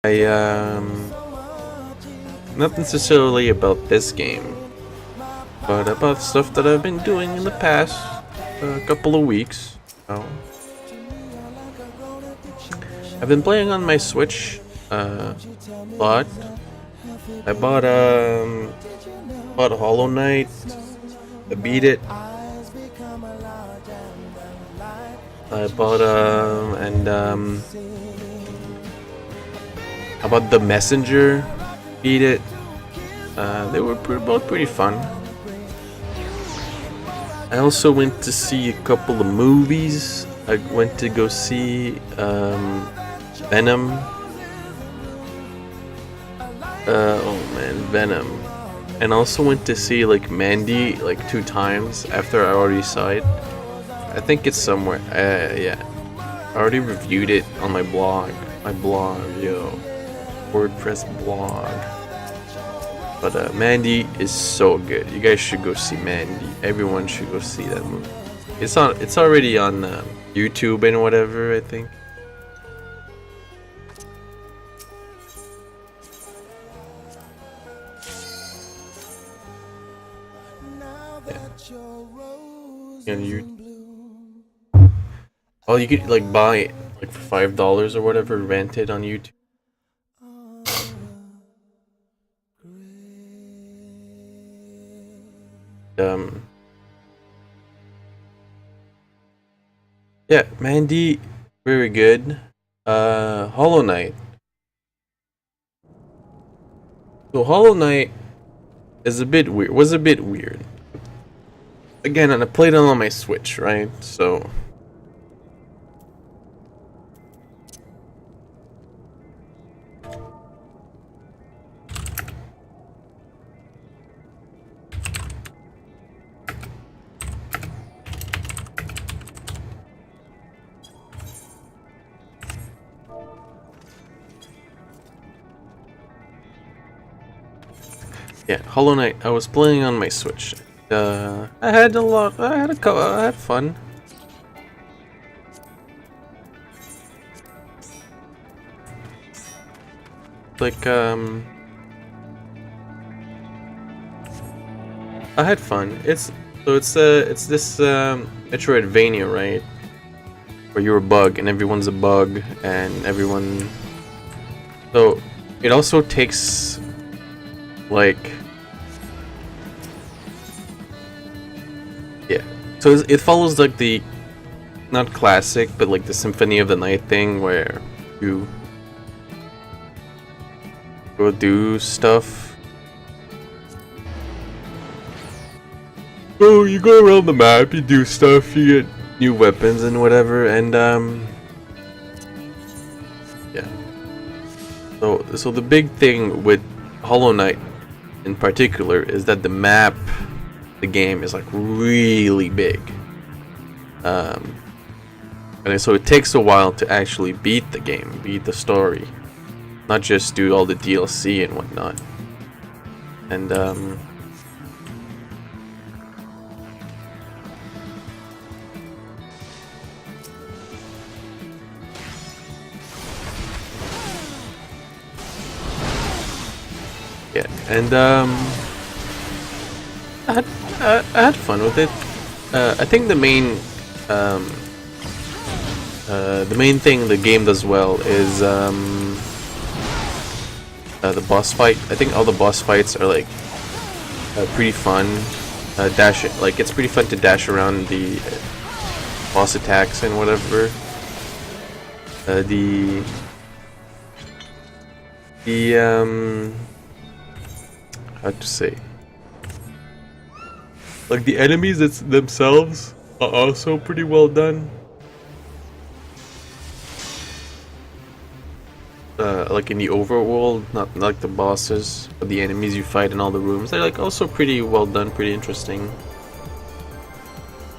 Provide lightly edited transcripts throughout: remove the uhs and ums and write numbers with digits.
I not necessarily about this game, but about stuff that I've been doing in the past couple of weeks. So, I've been playing on my Switch a lot. I bought Hollow Knight. I beat it. I bought I bought The Messenger. Beat it. They were both pretty fun. I also went to see a couple of movies. I went to go see Venom. Oh man, Venom. And also went to see like Mandy like 2 times after I already saw it. I think it's somewhere. Yeah. I already reviewed it on my blog. My blog, yo. WordPress blog. But Mandy is so good. You guys should go see Mandy. Everyone should go see that movie. It's already on YouTube and whatever, I think. Yeah. On YouTube. Oh, you could like buy it like for $5 or whatever, rent it on YouTube. Yeah, Mandy, very good. Hollow Knight. So Hollow Knight is a bit weird. Was a bit weird. Again, and I played it on my Switch, right? So yeah, Hollow Knight. I was playing on my Switch. I had a lot. I had fun. Like I had fun. It's this Metroidvania, right? Where you're a bug and everyone's a bug and everyone. So it also takes like. Yeah, so it follows like the, not classic, but like the Symphony of the Night thing where you go do stuff. Oh, you go around the map, you do stuff, you get new weapons and whatever, and yeah. So the big thing with Hollow Knight in particular is that the map. The game is like really big, and so it takes a while to actually beat the game, beat the story, not just do all the DLC and whatnot. And yeah, and I had fun with it. I think the main thing the game does well is the boss fight. I think all the boss fights are like pretty fun. It's pretty fun to dash around the boss attacks and whatever. How to say. Like the enemies themselves are also pretty well done. Like in the overworld, not like the bosses, but the enemies you fight in all the rooms, they're like also pretty well done, pretty interesting.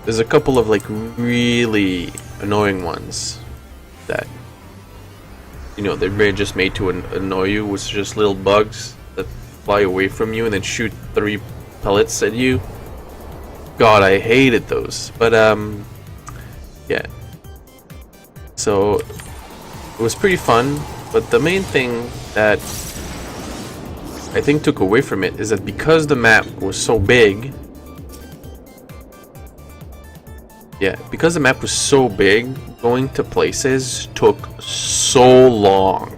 There's a couple of like really annoying ones that, you know, they're just made to annoy you, which are just little bugs that fly away from you and then shoot 3 pellets at you. God, I hated those. But yeah. So it was pretty fun. But the main thing that I think took away from it is that because the map was so big, because the map was so big, going to places took so long.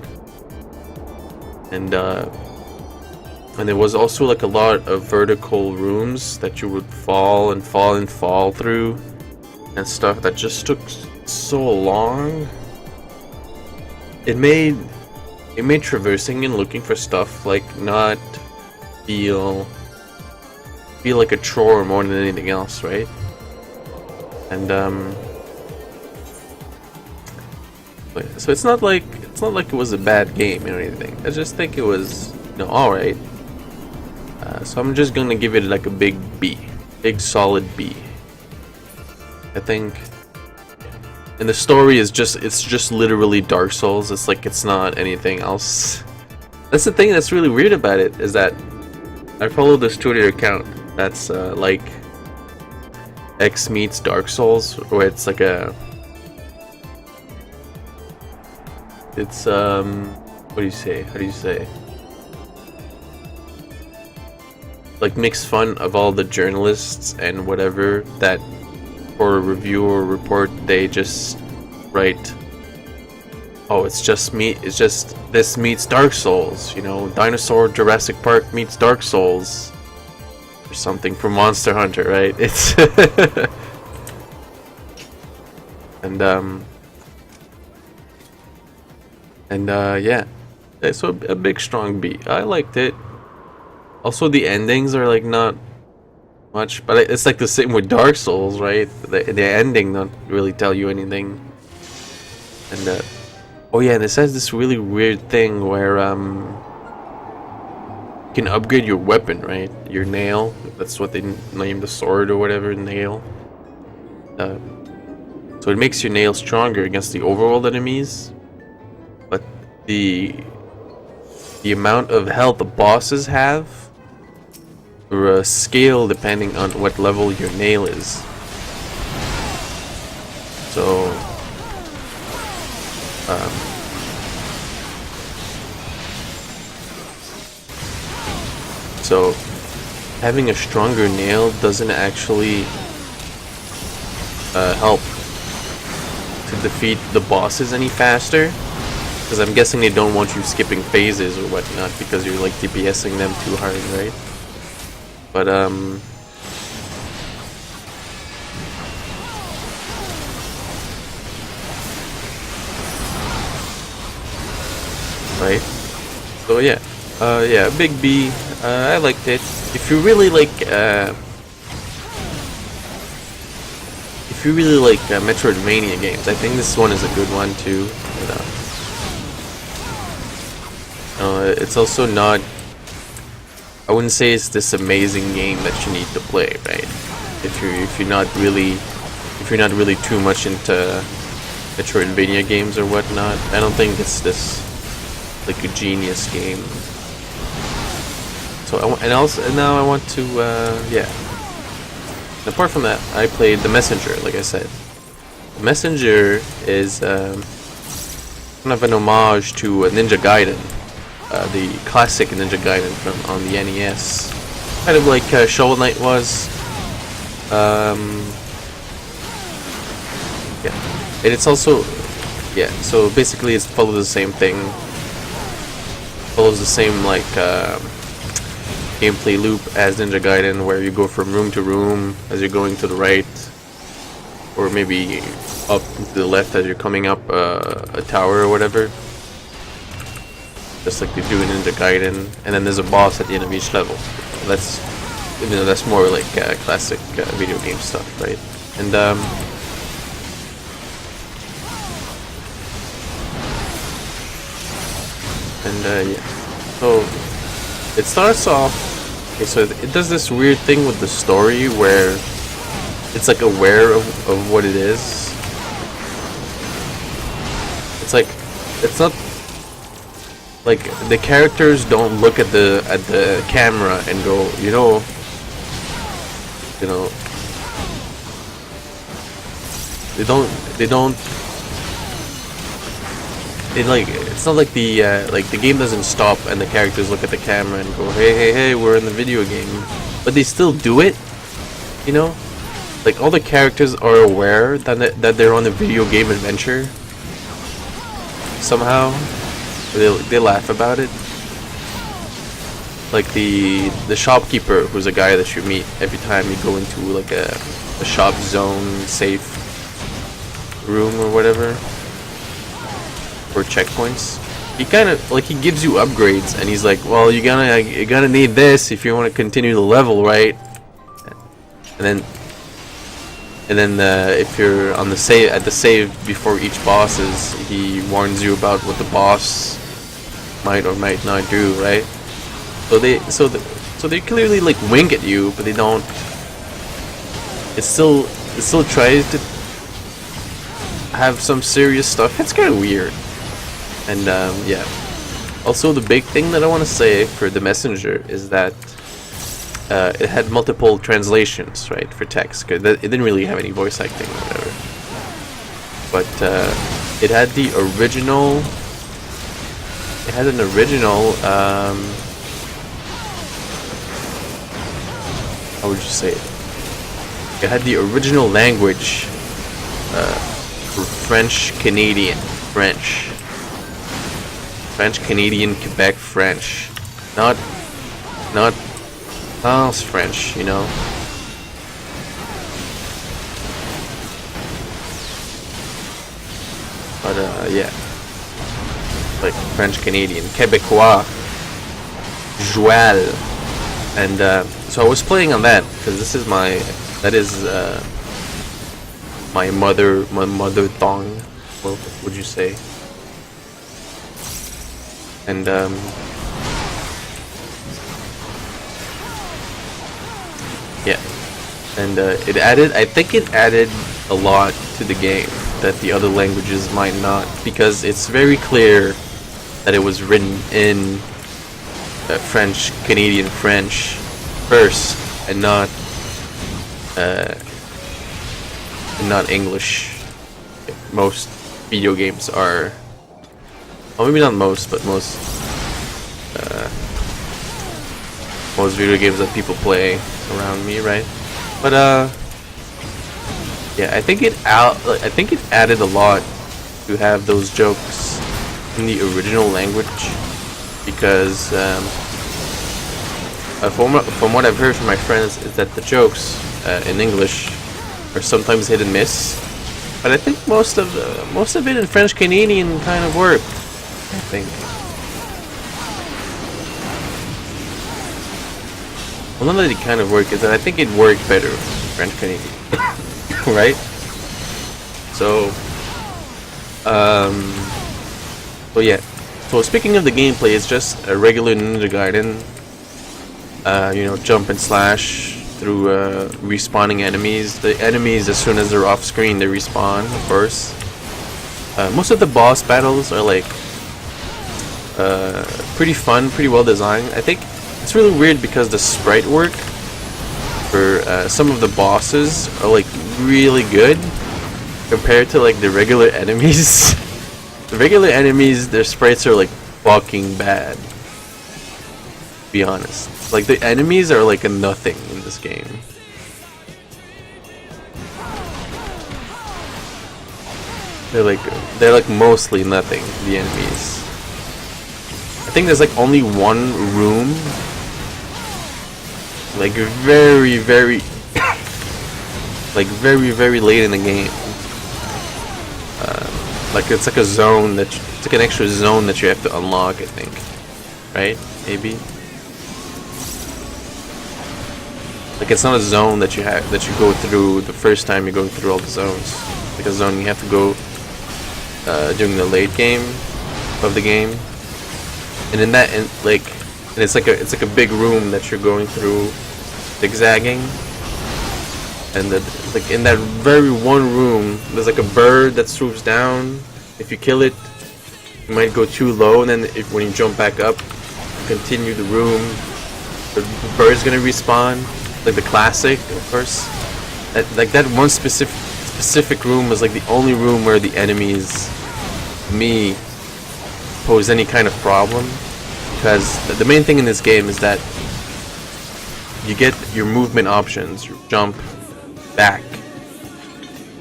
And there was also like a lot of vertical rooms that you would fall and fall and fall through and stuff that just took so long. It made traversing and looking for stuff like not feel like a chore more than anything else, right? And so it's not like it was a bad game or anything. I just think it was, all right. So I'm just gonna give it like a big B, big solid B. I think. And the story is just literally Dark Souls. It's like it's not anything else. That's the thing that's really weird about it, is that I follow this Twitter account that's like X meets Dark Souls, where it's like it's what do you say? How do you say? Like makes fun of all the journalists and whatever that for a review or report they just write, oh, it's just this meets Dark Souls, Dinosaur Jurassic Park meets Dark Souls or something from Monster Hunter, right? It's yeah, so a big strong B. I liked it. Also, the endings are like not much, but it's like the same with Dark Souls, right? The ending don't really tell you anything. And oh yeah, and it says this really weird thing where you can upgrade your weapon, right? Your nail. That's what they name the sword or whatever, nail. So it makes your nail stronger against the overworld enemies, but the amount of health the bosses have or a scale depending on what level your nail is. So having a stronger nail doesn't actually help to defeat the bosses any faster, because I'm guessing they don't want you skipping phases or whatnot because you're like DPSing them too hard, right? But right. So yeah, big B. I liked it. If you really like, Metroidvania games, I think this one is a good one too. It's also not. I wouldn't say it's this amazing game that you need to play, right? If you're not really too much into Metroidvania games or whatnot, I don't think it's this like a genius game. So now I want to yeah. And apart from that, I played The Messenger, like I said. The Messenger is kind of an homage to Ninja Gaiden. The classic Ninja Gaiden from on the NES, kind of like Shovel Knight was. Yeah, and it's also So basically, it follows the same thing. Follows the same like gameplay loop as Ninja Gaiden, where you go from room to room as you're going to the right, or maybe up to the left as you're coming up a tower or whatever. Just like they do in Ninja Gaiden, and then there's a boss at the end of each level. That's that's more like classic video game stuff, right? And yeah, so it starts off. Okay, so it does this weird thing with the story where it's like aware of what it is. It's like it's not. Like the characters don't look at the camera and go, they don't it like it's not like the game doesn't stop and the characters look at the camera and go, hey, hey, hey, we're in the video game, but they still do it, you know. Like all the characters are aware that they're on a video game adventure. Somehow, they laugh about it. Like the shopkeeper, who's a guy that you meet every time you go into like a shop zone safe room or whatever, or checkpoints. He kind of like he gives you upgrades, and he's like, well, you're gonna need this if you want to continue the level, right? And then if you're on the save before each bosses, he warns you about what the boss might or might not do, right? So they clearly like wink at you, but they don't. It still tries to have some serious stuff. It's kind of weird. And yeah. Also, the big thing that I want to say for the Messenger is that it had multiple translations, right, for text. Cause it didn't really have any voice acting or whatever. But it had the original. It had an original. How would you say it? It had the original language for French Canadian French. French Canadian Quebec French. Not France French, you know. But yeah. Like French Canadian, Quebecois, Joal. And so I was playing on that because that is my mother tongue, what would you say? And yeah, and I think it added a lot to the game that the other languages might not, because it's very clear that it was written in French Canadian French first, and not English. Most video games are, well, maybe not most, but most video games that people play around me, right? But yeah, I think it added a lot to have those jokes in the original language, because from what I've heard from my friends is that the jokes in English are sometimes hit and miss, but I think most of it in French Canadian kind of worked, I think. Well, not that it kind of worked, is that I think it worked better in French Canadian, right? So, so yeah. So speaking of the gameplay, it's just a regular Ninja Gaiden. You know, jump and slash through respawning enemies. The enemies, as soon as they're off screen, they respawn, of course. Most of the boss battles are like pretty fun, pretty well designed. I think it's really weird because the sprite work for some of the bosses are like really good compared to like the regular enemies. The regular enemies, their sprites are like fucking bad, to be honest. Like the enemies are like a nothing in this game. They're like mostly nothing, the enemies. I think there's like only one room, like very like very late in the game. Like it's like a zone it's like an extra zone that you have to unlock, I think. Right? Maybe. Like it's not a zone that you go through the first time you're going through all the zones. Like a zone you have to go during the late game of the game. And in that, it's like a big room that you're going through, zigzagging. And like in that very one room, there's like a bird that swoops down. If you kill it, you might go too low, and then when you jump back up, continue the room, the bird's gonna respawn. Like the classic, of course. That one specific room was like the only room where the enemies, me, pose any kind of problem, because the main thing in this game is that you get your movement options, your jump, back,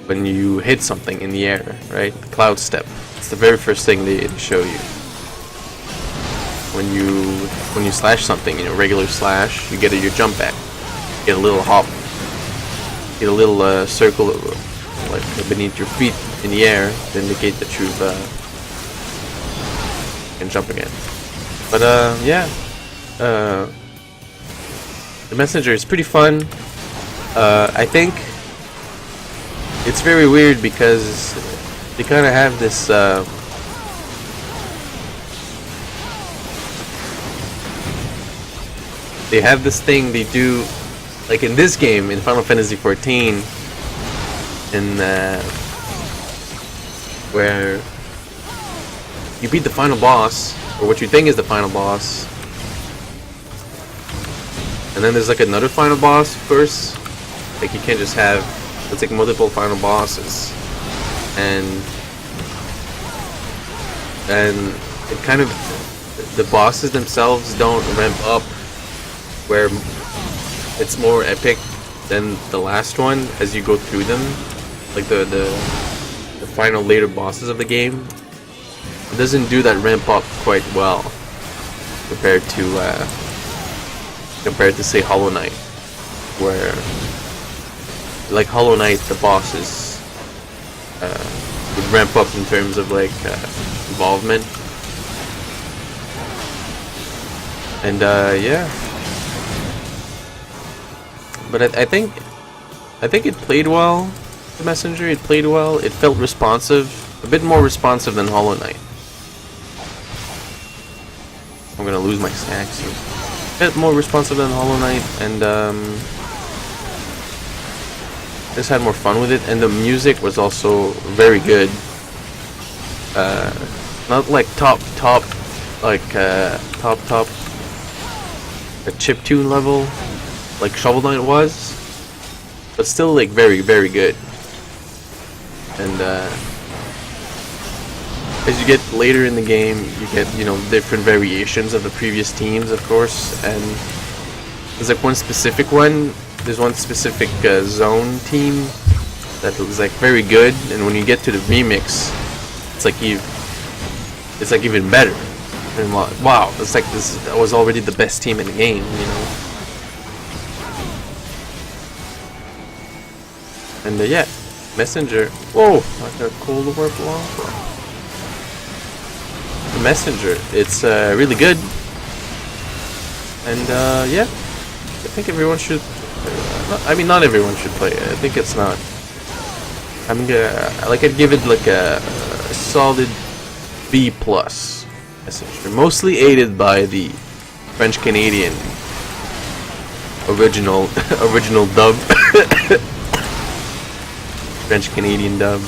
when you hit something in the air, right? The cloud step. It's the very first thing they show you. When you slash something, regular slash, you get your jump back. You get a little hop. You get a little circle like beneath your feet in the air to indicate that you've can jump again. But yeah. The Messenger is pretty fun. I think it's very weird because they kind of have this they have this thing they do, like in this game, in Final Fantasy XIV, in where you beat the final boss, or what you think is the final boss, and then there's like another final boss first. Like you can't just have, it's like multiple final bosses, and it kind of, the bosses themselves don't ramp up where it's more epic than the last one as you go through them. Like the final later bosses of the game, it doesn't do that ramp up quite well compared to say Hollow Knight, where like Hollow Knight, the bosses would ramp up in terms of like involvement, and yeah. But I think it played well. The Messenger, it played well. It felt responsive, a bit more responsive than Hollow Knight. I'm gonna lose my stacks here. A bit more responsive than Hollow Knight, and just had more fun with it. And the music was also very good. Not like top a chiptune level like Shovel Knight was, but still like very, very good. And as you get later in the game, you get different variations of the previous teams, of course, and there's like one specific one. There's one specific zone team that was like very good, and when you get to the remix, it's like even better. And wow, it's like that was already the best team in the game, And yeah, Messenger. Whoa, I got a cold warp along. The Messenger, it's really good, and yeah, I think everyone should. I mean, not everyone should play it. I think it's not. I'd give it like a solid B+. Messenger, mostly aided by the French Canadian original dub. French Canadian dub.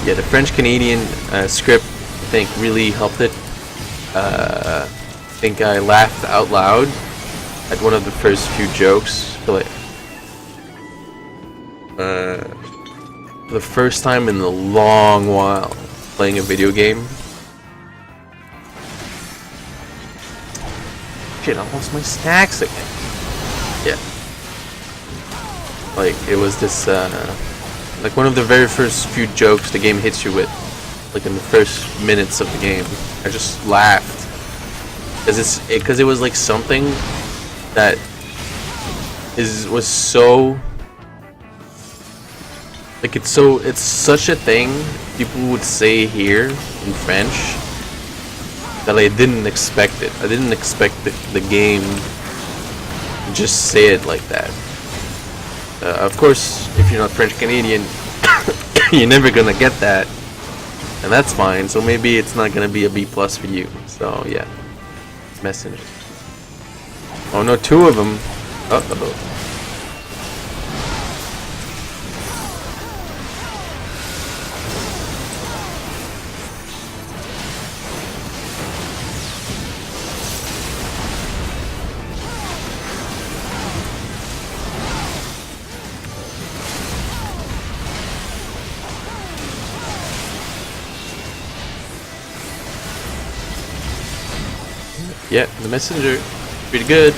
Yeah, the French Canadian script, I think, really helped it. I think I laughed out loud at one of the first few jokes for the first time in a long while playing a video game. Shit, I lost my stacks again. Yeah. Like, it was this, like one of the very first few jokes the game hits you with, like in the first minutes of the game. I just laughed. Because it was like something that was so, like it's such a thing people would say here in French that I didn't expect it. I didn't expect the game to just say it like that. Of course, if you're not French Canadian, you're never gonna get that, and that's fine. So maybe it's not gonna be a B+ for you. So yeah, Messenger. Oh no, two of them. Uh-oh. yeah, the messenger, pretty good.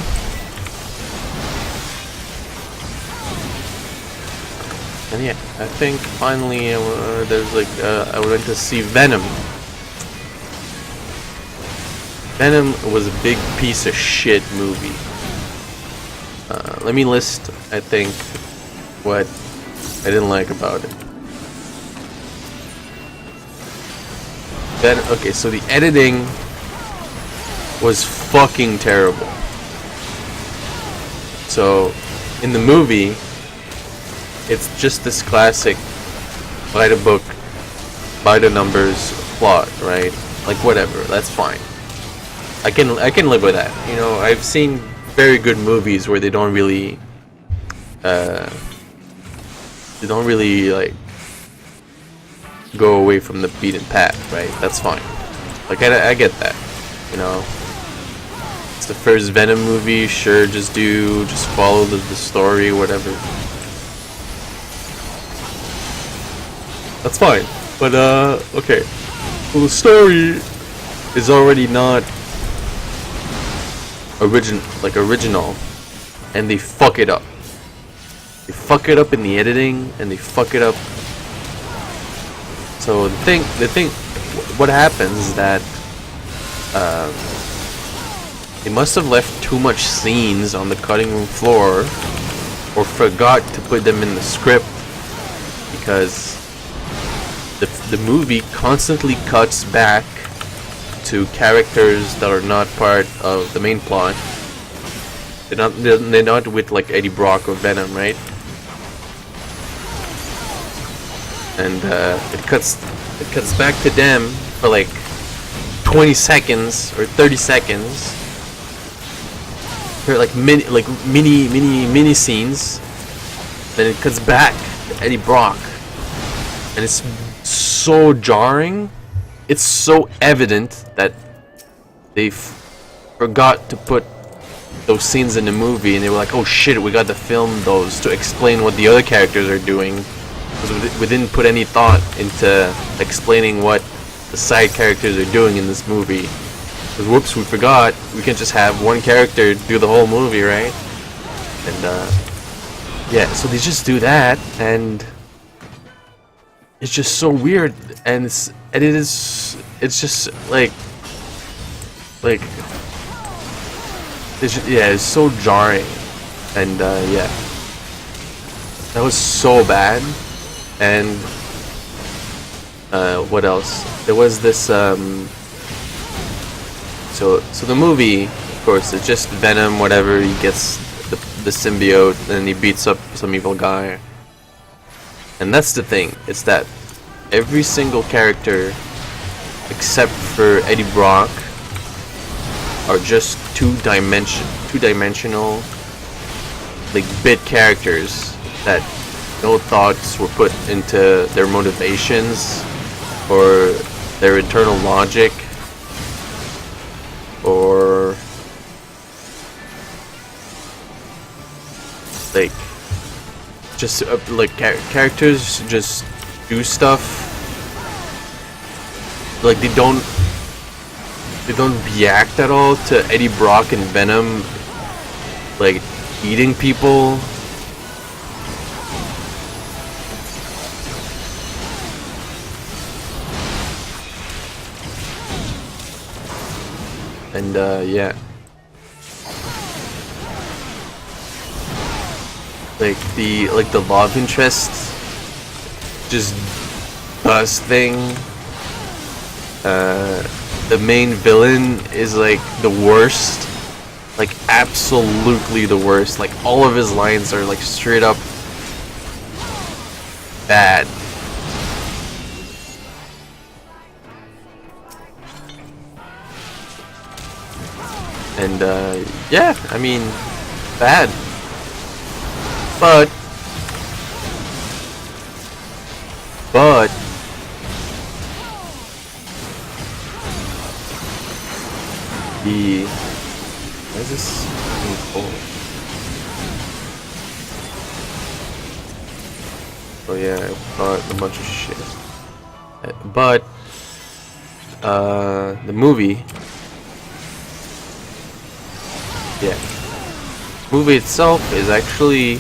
And yeah, I think finally there's like I went to see Venom. Venom was a big piece of shit movie. Let me list, I think, what I didn't like about it. Okay, so the editing was fucking terrible. So, in the movie, it's just this classic by the book, by the numbers plot, right? Like whatever, that's fine. I can live with that. You know, I've seen very good movies where they don't really like go away from the beaten path, right? That's fine. Like I get that. You know, it's the first Venom movie. Sure, just follow the story, whatever. That's fine. But okay. Well, the story is already not original, and they fuck it up. They fuck it up in the editing, and they fuck it up. So the thing, what happens is that they must have left too much scenes on the cutting room floor, or forgot to put them in the script, because the movie constantly cuts back to characters that are not part of the main plot. They're not with like Eddie Brock or Venom, right? And it cuts back to them for like 20 seconds or 30 seconds. They're like mini scenes. Then it cuts back to Eddie Brock, and it's so jarring. It's so evident that they forgot to put those scenes in the movie, and they were like, oh shit, we got to film those to explain what the other characters are doing, because we didn't put any thought into explaining what the side characters are doing in this movie. Because whoops, we forgot, we can just have one character do the whole movie, right? And yeah, so they just do that, and it's just so weird, and it's just like it's so jarring, and yeah, that was so bad. And what else? There was this so the movie, of course, it's just Venom, whatever, he gets the symbiote and he beats up some evil guy. And that's the thing, it's that every single character except for Eddie Brock are just two-dimensional like bit characters that no thoughts were put into their motivations or their internal logic or like just like characters just do stuff like they don't react at all to Eddie Brock and Venom like eating people. And yeah, like the love interest just does thing. The main villain is like the worst, like absolutely the worst. Like all of his lines are like straight up bad. And yeah, I mean, bad. But the why is this thing full? Oh yeah, I bought a bunch of shit. But the movie Yeah. Movie itself is actually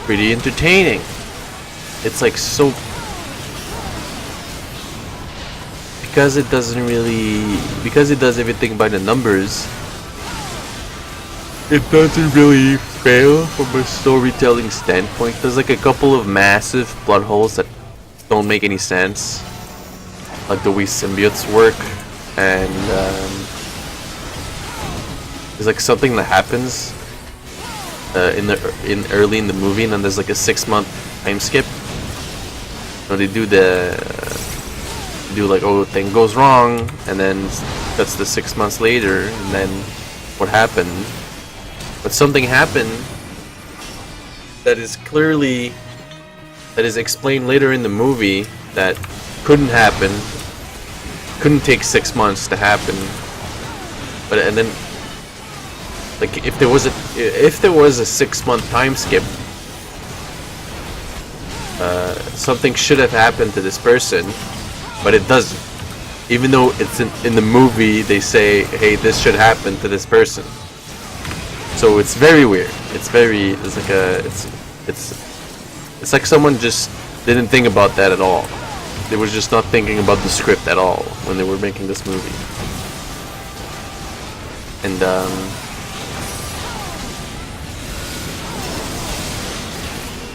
pretty entertaining. It's like so, because it does everything by the numbers. It doesn't really fail from a storytelling standpoint. There's like a couple of massive plot holes that don't make any sense, like the way symbiotes work, and there's like something that happens in early in the movie, and then there's like a 6-month time skip. So they do like, oh, thing goes wrong, and then that's the 6 months later, and then what happened? But something happened that is explained later in the movie that couldn't happen, couldn't take 6 months to happen. But and then, like, if there was a 6-month time skip, something should have happened to this person, but it doesn't. Even though it's in the movie, they say, hey, this should happen to this person. So it's very weird. It's like someone just didn't think about that at all. They were just not thinking about the script at all when they were making this movie. And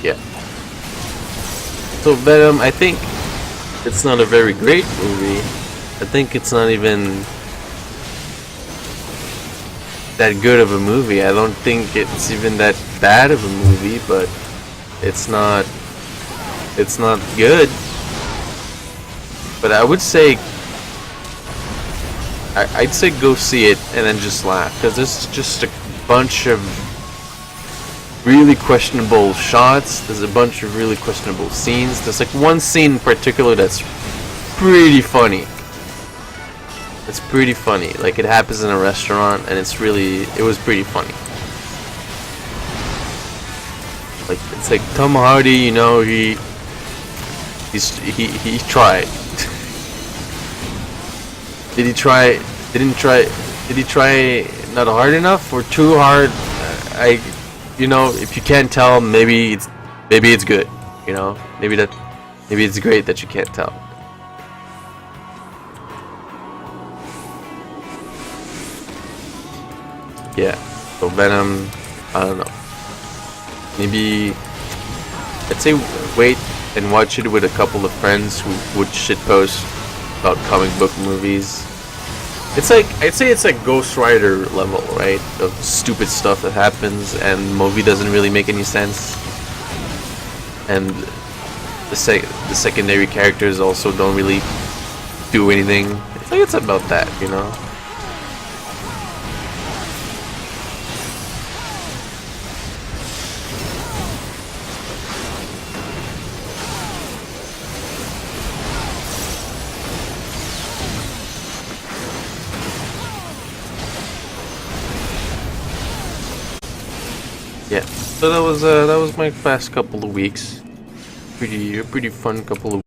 yeah. So Venom, I think it's not a very great movie. I think it's not even that good of a movie. I don't think it's even that bad of a movie, but it's not good. But I would say I'd say go see it and then just laugh, because there's just a bunch of really questionable shots. There's a bunch of really questionable scenes. There's like one scene in particular that's pretty funny. It's pretty funny. Like, it happens in a restaurant, and it was pretty funny. Like, it's like Tom Hardy, you know, he tried. Did he try? Didn't try? Did he try not hard enough or too hard? You know, if you can't tell, maybe it's good. You know, maybe it's great that you can't tell. Yeah, so Venom, I don't know. Maybe, I'd say wait and watch it with a couple of friends who would shitpost about comic book movies. It's like, I'd say it's like Ghost Rider level, right? Of stupid stuff that happens and the movie doesn't really make any sense. And the secondary characters also don't really do anything. It's like, it's about that, you know? Yeah, so that was my past couple of weeks. Pretty fun couple of